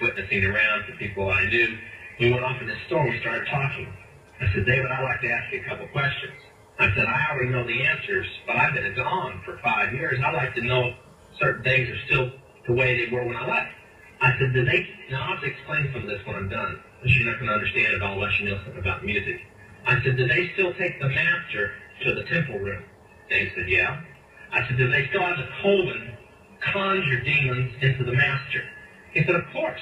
witnessing around to people I knew. We went off in the store and we started talking. I said, David, I'd like to ask you a couple questions. I said, I already know the answers, but I've been gone for 5 years. I'd like to know if certain things are still the way they were when I left. I said, now I'll have to explain some of this when I'm done, because you're not going to understand it all unless you know something about music. I said, do they still take the master to the temple room? Dave said, yeah. I said, do they still have the coven conjure demons into the master? He said, of course.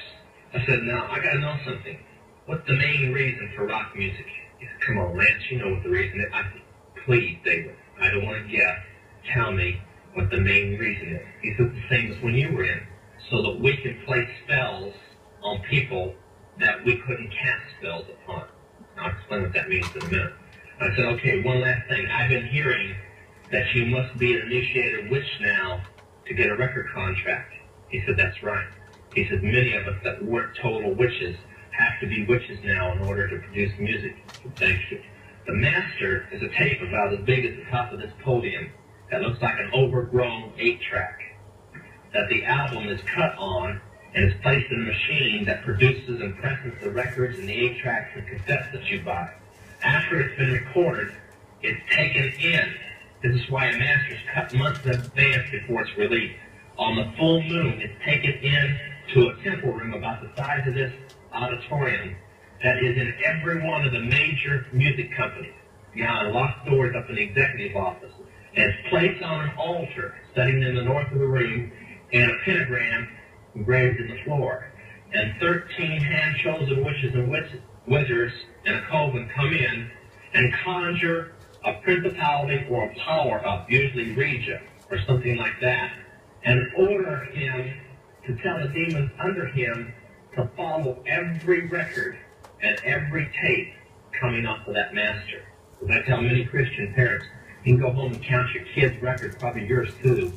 I said, now, I got to know something. What's the main reason for rock music? He said, come on, Lance, you know what the reason is. I said, please, David, I don't want to guess. Tell me what the main reason is. He said, the same as when you were in, so that we could play spells on people that we couldn't cast spells upon. I'll explain what that means in a minute. I said, okay, one last thing. I've been hearing that you must be an initiated witch now to get a record contract. He said, that's right. He said, many of us that weren't total witches have to be witches now in order to produce music. Thank you. The master is a tape about as big as the top of this podium that looks like an overgrown 8-track that the album is cut on and is placed in a machine that produces and presses the records and the 8-tracks and cassettes that you buy. After it's been recorded, it's taken in. This is why a master's cut months in advance before it's released. On the full moon, it's taken in to a temple room about the size of this auditorium that is in every one of the major music companies. Behind locked doors up in the executive office. And it's placed on an altar sitting in the north of the room and a pentagram engraved in the floor. And 13 hand-chosen witches and wizards and a coven come in and conjure a principality or a power up, usually Regia or something like that, and order him to tell the demons under him to follow every record and every tape coming off of that master. As I tell many Christian parents, you can go home and count your kids' records, probably yours too,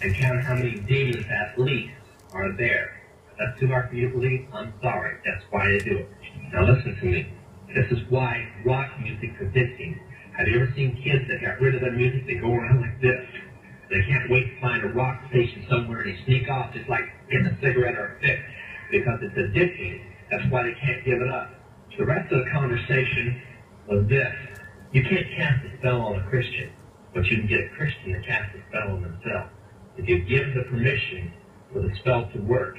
and count how many demons at least are there. If that's too hard for you to believe, I'm sorry. That's why they do it. Now listen to me. This is why rock music's addicting. Have you ever seen kids that got rid of their music? They go around like this. They can't wait to find a rock station somewhere and they sneak off just like getting a cigarette or a fix because it's addicting. That's why they can't give it up. The rest of the conversation was this. You can't cast a spell on a Christian, but you can get a Christian to cast a spell on themselves. If you give the permission for the spell to work,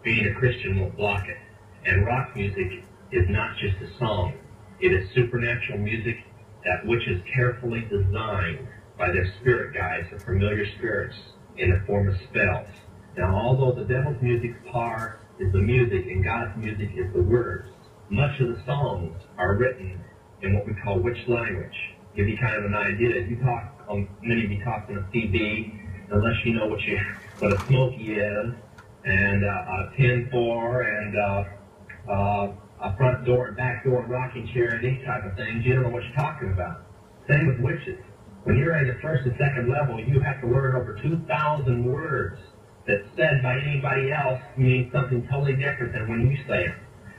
being a Christian will block it. And rock music is not just a song. It is supernatural music that which is carefully designed by their spirit guides or familiar spirits in the form of spells. Now, although the devil's music's power is the music and God's music is the words, much of the songs are written in what we call witch language. Give you kind of an idea. You talk, many of you talk on a CB, unless you know what a smoky is, and a 10-4, and a front door and back door and rocking chair and these type of things. You don't know what you're talking about. Same with witches. When you're in the first and second level, you have to learn over 2,000 words that said by anybody else mean something totally different than when you say it.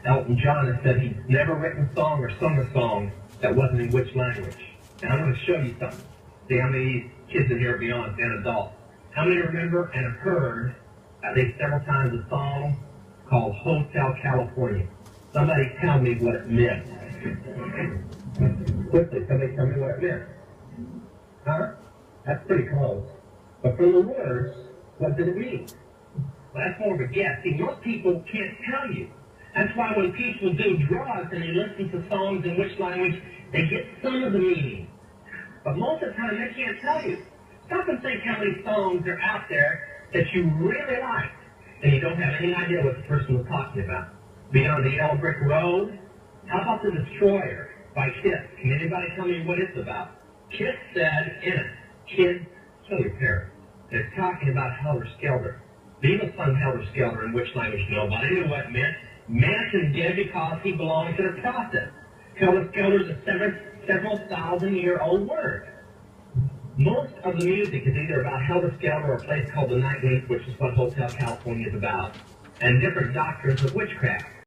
Elton John has said he's never written a song or sung a song that wasn't in which language. And I'm going to show you something. See how many kids in here are beyond and adults. How many remember and have heard at least several times a song called Hotel California? Somebody tell me what it meant. Quickly, somebody tell me what it meant. Huh? That's pretty close. But from the words, what did it mean? Well, that's more of a guess. See, most people can't tell you. That's why when people do drugs and they listen to songs in which language, they get some of the meaning. But most of the time, they can't tell you. Stop and think how many songs are out there that you really like, and you don't have any idea what the person was talking about. Beyond the Yellow Brick Road, how about The Destroyer by Kiss? Can anybody tell me what it's about? Kiss said in it, kids, kill your parents. It's talking about Helter Skelter. Beatles sung Helter Skelter in which language? Nobody knew what it meant. Manson did because he belonged to the process. Helter Skelter is a several thousand-year-old word. Most of the music is either about Helter Skelter or a place called the Nightleaf, which is what Hotel California is about, and different doctrines of witchcraft.